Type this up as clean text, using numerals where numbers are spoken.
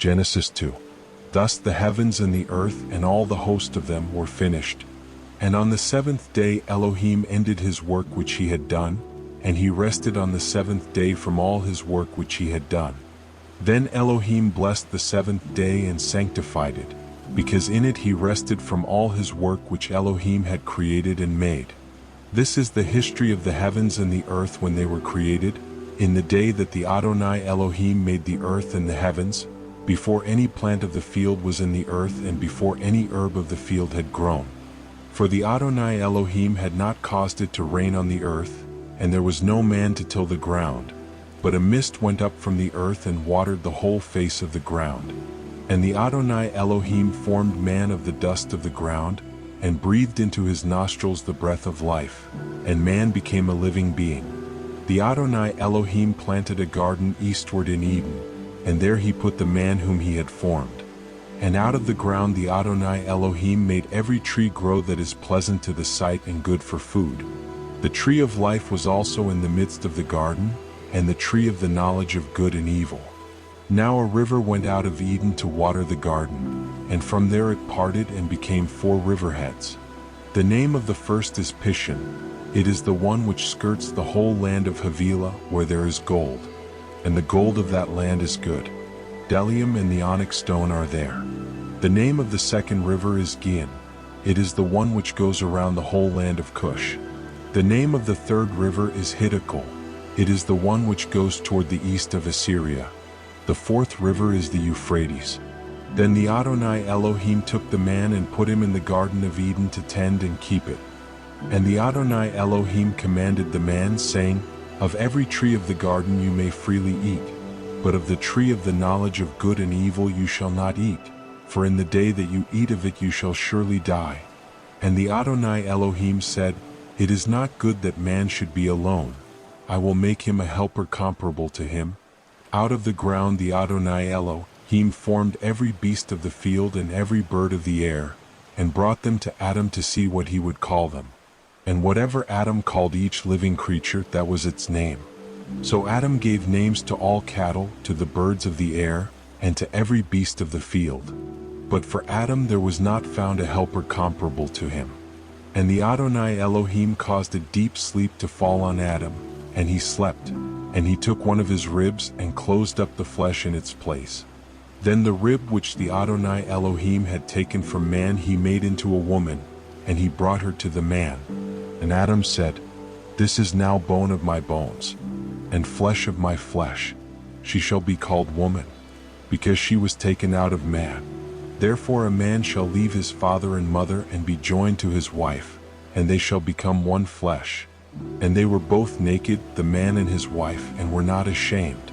Genesis 2. Thus the heavens and the earth and all the host of them were finished. And on the seventh day Elohim ended his work which he had done, and he rested on the seventh day from all his work which he had done. Then Elohim blessed the seventh day and sanctified it, because in it he rested from all his work which Elohim had created and made. This is the history of the heavens and the earth when they were created, in the day that the Adonai Elohim made the earth and the heavens, before any plant of the field was in the earth and before any herb of the field had grown. For the Adonai Elohim had not caused it to rain on the earth, and there was no man to till the ground, but a mist went up from the earth and watered the whole face of the ground. And the Adonai Elohim formed man of the dust of the ground, and breathed into his nostrils the breath of life, and man became a living being. The Adonai Elohim planted a garden eastward in Eden, and there he put the man whom he had formed. And out of the ground the Adonai Elohim made every tree grow that is pleasant to the sight and good for food. The tree of life was also in the midst of the garden, and the tree of the knowledge of good and evil. Now a river went out of Eden to water the garden, and from there it parted and became 4 riverheads. The name of the first is Pishon. It is the one which skirts the whole land of Havilah, where there is gold. And the gold of that land is good. Bdellium and the onyx stone are there. The name of the second river is Gihon. It is the one which goes around the whole land of Cush. The name of the third river is Hiddekel. It is the one which goes toward the east of Assyria. The fourth river is the Euphrates. Then the Adonai Elohim took the man and put him in the Garden of Eden to tend and keep it. And the Adonai Elohim commanded the man, saying, Of every tree of the garden you may freely eat, but of the tree of the knowledge of good and evil you shall not eat, for in the day that you eat of it you shall surely die. And the Adonai Elohim said, It is not good that man should be alone. I will make him a helper comparable to him. Out of the ground the Adonai Elohim formed every beast of the field and every bird of the air, and brought them to Adam to see what he would call them. And whatever Adam called each living creature, that was its name. So Adam gave names to all cattle, to the birds of the air, and to every beast of the field. But for Adam there was not found a helper comparable to him. And the Adonai Elohim caused a deep sleep to fall on Adam, and he slept. And he took one of his ribs and closed up the flesh in its place. Then the rib which the Adonai Elohim had taken from man he made into a woman, and he brought her to the man. And Adam said, This is now bone of my bones, and flesh of my flesh. She shall be called woman, because she was taken out of man. Therefore a man shall leave his father and mother and be joined to his wife, and they shall become one flesh. And they were both naked, the man and his wife, and were not ashamed.